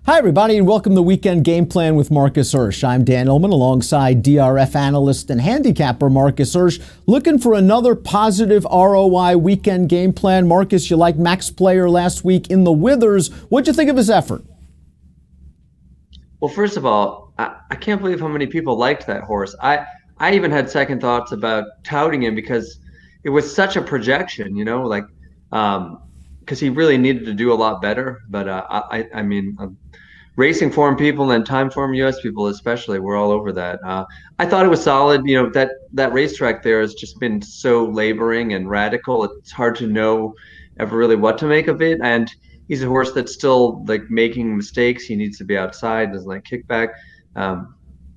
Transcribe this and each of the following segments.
Hi, everybody, and welcome to Weekend Gameplan with Marcus Hersh. I'm Dan Illman alongside DRF analyst and handicapper Marcus Hersh, looking for another positive ROI weekend game plan. Marcus, you like Max Player last week in the Withers. What'd you think of his effort? Well, first of all, I can't believe how many people liked that horse. I even had second thoughts about touting him because it was such a projection, because he really needed to do a lot better. But racing form people and time form US people especially were all over that. I thought it was solid. That racetrack there has just been so laboring and radical. It's hard to know ever really what to make of it. And he's a horse that's still like making mistakes. He needs to be outside, doesn't like kickback. I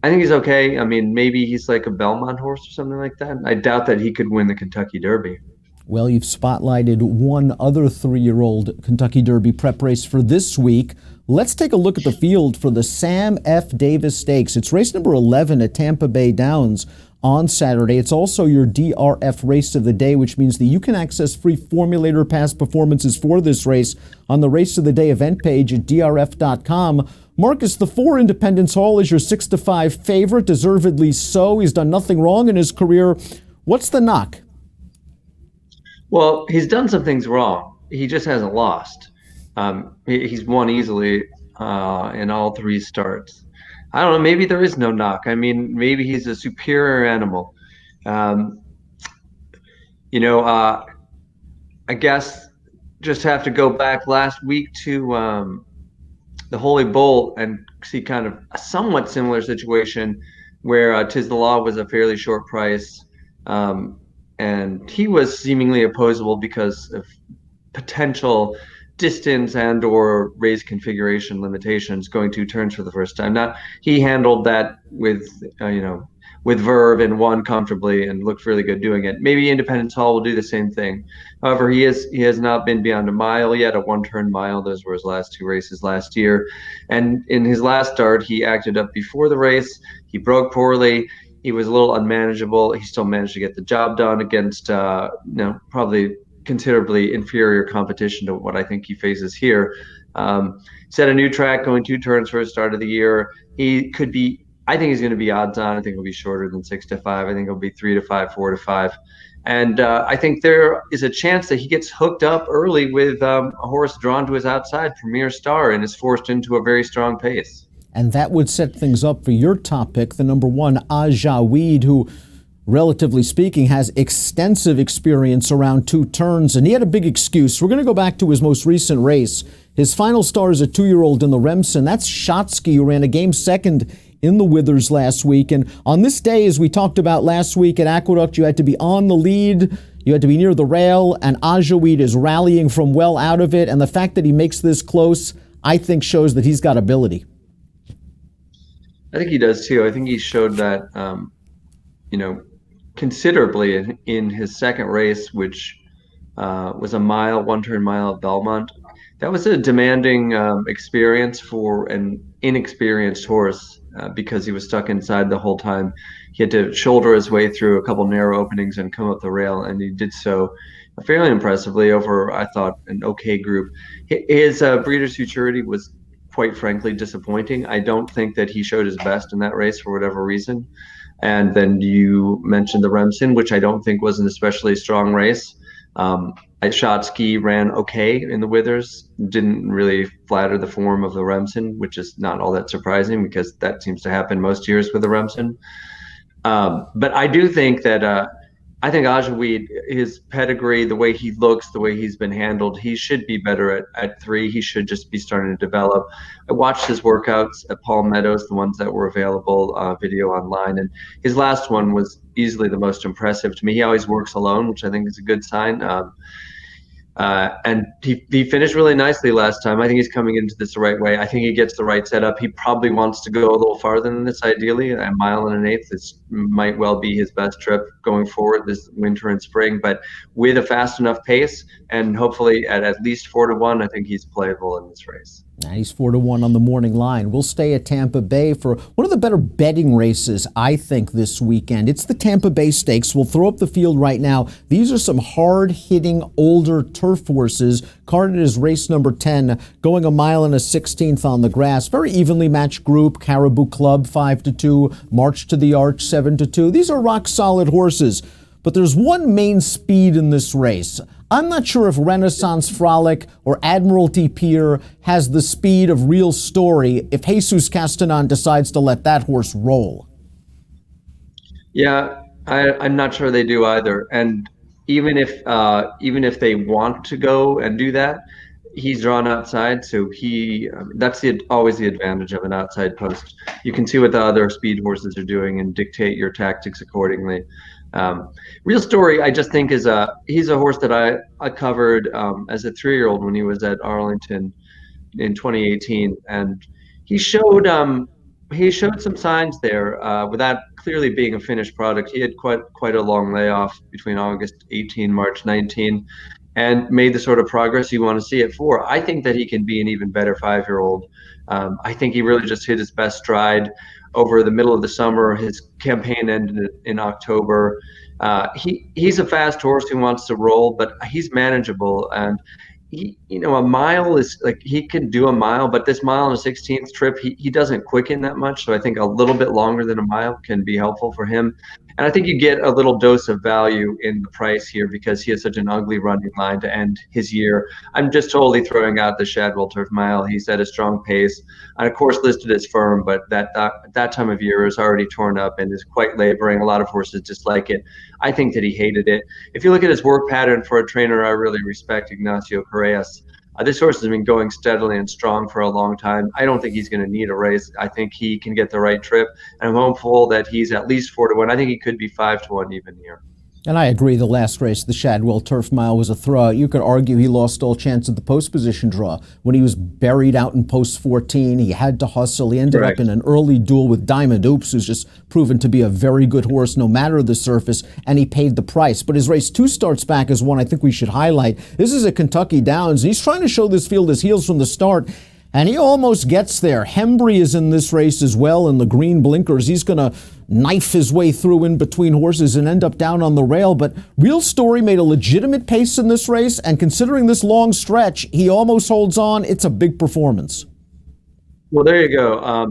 think he's okay. I mean, maybe he's like a Belmont horse or something like that. I doubt that he could win the Kentucky Derby. Well, you've spotlighted one other three-year-old Kentucky Derby prep race for this week. Let's take a look at the field for the Sam F. Davis Stakes. It's race number 11 at Tampa Bay Downs on Saturday. It's also your DRF race of the day, which means that you can access free formulator past performances for this race on the Race of the Day event page at DRF.com. Marcus, the 4 Independence Hall is your 6-5 favorite, deservedly so. He's done nothing wrong in his career. What's the knock? Well, he's done some things wrong. He just hasn't lost. He's won easily in all 3 starts. I don't know. Maybe there is no knock. I mean, maybe he's a superior animal. I guess just have to go back last week to the Holy Bull and see kind of a somewhat similar situation where Tiz the Law was a fairly short price. And he was seemingly opposable because of potential distance and or race configuration limitations going 2 turns for the first time. Now, he handled that with verve and won comfortably and looked really good doing it. Maybe Independence Hall will do the same thing. However, he has not been beyond a mile yet, a 1-turn mile. Those were his last 2 races last year. And in his last start, he acted up before the race. He broke poorly. He was a little unmanageable. He still managed to get the job done against, probably considerably inferior competition to what I think he faces here. Set a new track, going 2 turns for his start of the year. He could be, I think he's going to be odds on. I think he'll be shorter than 6-5. I think he'll be 3-5, 4-5. And I think there is a chance that he gets hooked up early with a horse drawn to his outside, Premier Star, and is forced into a very strong pace. And that would set things up for your top pick, the number 1, Ajaweed, who, relatively speaking, has extensive experience around 2 turns, and he had a big excuse. We're going to go back to his most recent race. His final star as a 2-year-old in the Remsen. That's Shotsky, who ran a game second in the Withers last week. And on this day, as we talked about last week at Aqueduct, you had to be on the lead, you had to be near the rail, and Ajaweed is rallying from well out of it. And the fact that he makes this close, I think, shows that he's got ability. I think he does too. I think he showed that, considerably in his second race, which was a 1-turn mile at Belmont. That was a demanding experience for an inexperienced horse because he was stuck inside the whole time. He had to shoulder his way through a couple narrow openings and come up the rail, and he did so fairly impressively over, I thought, an okay group. His breeder's futurity was quite frankly disappointing. I don't think that he showed his best in that race for whatever reason. And then you mentioned the Remsen, which I don't think was an especially strong race. Shotsky ran okay in the Withers, didn't really flatter the form of the Remsen, which is not all that surprising because that seems to happen most years with the Remsen. But I do think that I think Ajaweed, his pedigree, the way he looks, the way he's been handled, he should be better at 3. He should just be starting to develop. I watched his workouts at Palm Meadows, the ones that were available video online, and his last one was easily the most impressive to me. He always works alone, which I think is a good sign. And he finished really nicely last time. I think he's coming into this the right way. I think he gets the right setup. He probably wants to go a little farther than this, ideally. A 1 1/8. This might well be his best trip going forward this winter and spring. But with a fast enough pace and hopefully at least 4-1, I think he's playable in this race. And he's 4-1 on the morning line. We'll stay at Tampa Bay for one of the better betting races, I think, this weekend. It's the Tampa Bay Stakes. We'll throw up the field right now. These are some hard-hitting, older turf horses. Carded as race number 10, going a mile and a 16th on the grass. Very evenly matched group. Caribou Club, 5-2. March to the Arch, 7-2. These are rock-solid horses. But there's one main speed in this race. I'm not sure if Renaissance Frolic or Admiralty Pier has the speed of Real Story if Jesus Castanon decides to let that horse roll. Yeah, I'm not sure they do either. And even if they want to go and do that, he's drawn outside, so that's always the advantage of an outside post. You can see what the other speed horses are doing and dictate your tactics accordingly. Real Story, I just think he's a horse that I covered as a 3-year-old when he was at Arlington in 2018, and he showed some signs there without clearly being a finished product. He had quite a long layoff between August 18, March 19, and made the sort of progress you want to see it for. I think that he can be an even better 5-year-old. I think he really just hit his best stride over the middle of the summer. His campaign ended in October. He's a fast horse who wants to roll, but he's manageable. And a mile is like, he can do a mile, but this mile and a 16th trip, he doesn't quicken that much. So I think a little bit longer than a mile can be helpful for him. And I think you get a little dose of value in the price here because he has such an ugly running line to end his year. I'm just totally throwing out the Shadwell Turf Mile. He's at a strong pace, and of course listed as firm, but that time of year is already torn up and is quite laboring. A lot of horses dislike it. I think that he hated it. If you look at his work pattern for a trainer I really respect, Ignacio Correas, this horse has been going steadily and strong for a long time. I don't think he's going to need a race. I think he can get the right trip, and I'm hopeful that he's at least 4-1. I think he could be 5-1 even here. And I agree, the last race, the Shadwell Turf Mile, was a throw. You could argue he lost all chance at the post position draw. When he was buried out in post 14, he had to hustle. He ended up in an early duel with Diamond Oops, who's just proven to be a very good horse no matter the surface, and he paid the price. But his race 2 starts back is one I think we should highlight. This is at Kentucky Downs, and he's trying to show this field his heels from the start. And he almost gets there. Hembry is in this race as well in the green blinkers. He's going to knife his way through in between horses and end up down on the rail. But Real Story made a legitimate pace in this race, and considering this long stretch, he almost holds on. It's a big performance. Well, there you go.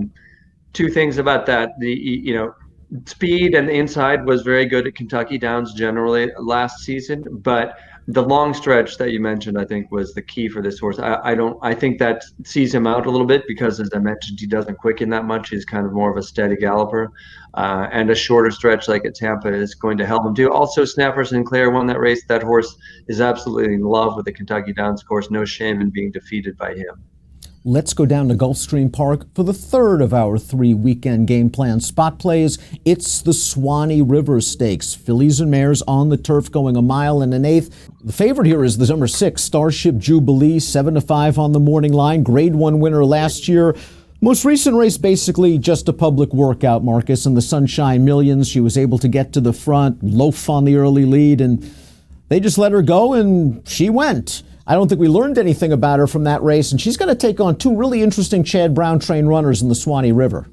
2 things about that. The speed and the inside was very good at Kentucky Downs generally last season, but the long stretch that you mentioned, I think, was the key for this horse. I think that sees him out a little bit because, as I mentioned, he doesn't quicken that much. He's kind of more of a steady galloper, and a shorter stretch like at Tampa is going to help him too. Also, Snapper Sinclair won that race. That horse is absolutely in love with the Kentucky Downs course. No shame in being defeated by him. Let's go down to Gulfstream Park for the third of our 3 weekend game plan spot plays. It's the Suwannee River Stakes. Fillies and mares on the turf going a mile and an 1/8. The favorite here is the number 6, Starship Jubilee, 7-5 on the morning line. Grade 1 winner last year. Most recent race, basically just a public workout, Marcus, in the Sunshine Millions. She was able to get to the front, loaf on the early lead, and they just let her go, and she went. I don't think we learned anything about her from that race, and she's going to take on 2 really interesting Chad Brown trained runners in the Suwannee River.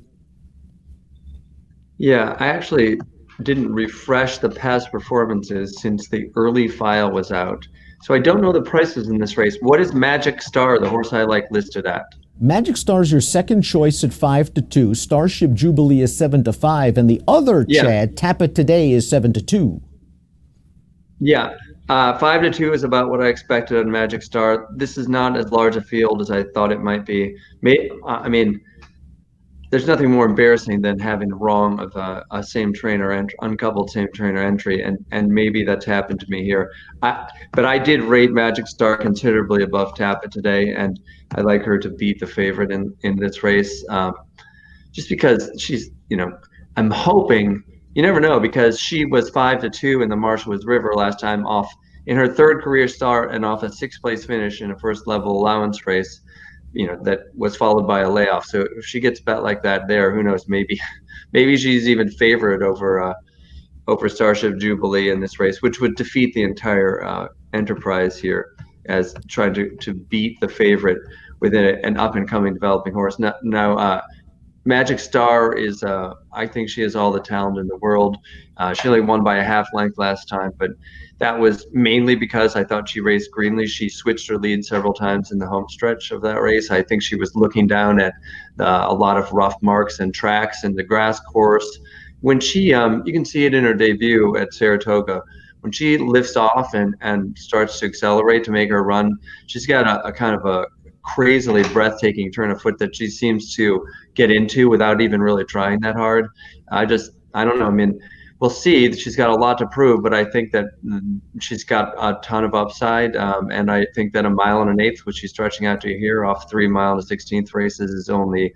Yeah, I actually didn't refresh the past performances since the early file was out, so I don't know the prices in this race. What is Magic Star, the horse I like, listed at? Magic Star is your second choice at 5-2. Starship Jubilee is 7-5, and the other Chad, Tap It Today, is 7-2. Yeah. 5-2 is about what I expected on Magic Star. This is not as large a field as I thought it might be. I mean, there's nothing more embarrassing than having the wrong of a same trainer uncoupled same trainer entry, and maybe that's happened to me here. But I did rate Magic Star considerably above Tappa today, and I like her to beat the favorite in this race, just because she's, I'm hoping. You never know, because she was 5-2 in the Marshallwoods River last time, off in her 3rd career start and off a 6th place finish in a first level allowance race, that was followed by a layoff. So if she gets bet like that there, who knows, maybe she's even favored over Starship Jubilee in this race, which would defeat the entire enterprise here as trying to beat the favorite with an up and coming developing horse. Now, Magic Star is, I think she has all the talent in the world. She only won by a half length last time, but that was mainly because I thought she raced greenly. She switched her lead several times in the home stretch of that race. I think she was looking down at a lot of rough marks and tracks in the grass course. When she, you can see it in her debut at Saratoga, when she lifts off and starts to accelerate to make her run, she's got a kind of a crazily breathtaking turn of foot that she seems to get into without even really trying that hard. I don't know. I mean, we'll see. She's got a lot to prove, but I think that she's got a ton of upside. And I think that a mile and an eighth, which she's stretching out to here off 3 mile and 16th races, is only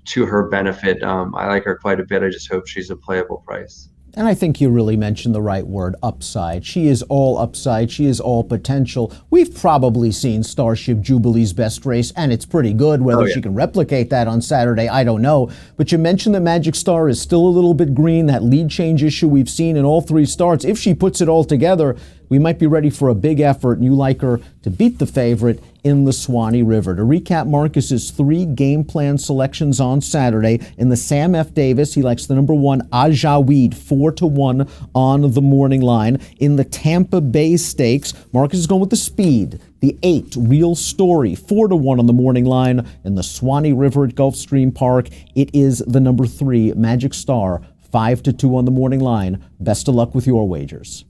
to her benefit. I like her quite a bit. I just hope she's a playable price. And I think you really mentioned the right word, upside. She is all upside. She is all potential. We've probably seen Starship Jubilee's best race, and it's pretty good. Whether she can replicate that on Saturday, I don't know. But you mentioned that Magic Star is still a little bit green, that lead change issue we've seen in all 3 starts. If she puts it all together, we might be ready for a big effort, and you like her to beat the favorite in the Suwannee River. To recap Marcus's 3 game plan selections on Saturday, in the Sam F. Davis, he likes the number 1 Ajaweed, 4-1 on the morning line. In the Tampa Bay Stakes, Marcus is going with the speed. The 8 Real Story, 4-1 on the morning line. In the Suwannee River at Gulfstream Park, it is the number 3 Magic Star, 5-2 on the morning line. Best of luck with your wagers.